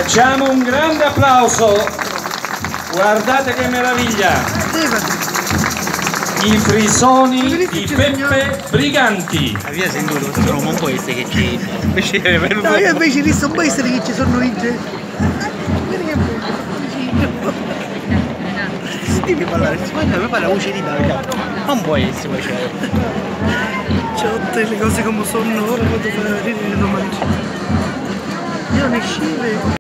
Facciamo un grande applauso, guardate che meraviglia, i frisoni di Peppe Briganti. La via sentito, sono un po' queste che ci... No, io invece di non può essere che ci sono i tre. Devi parlare, mi fa la voce di Davide, non può essere, cioè. C'ho tutte le cose come sono ora, vado a fare il romanzo. Io ne scive.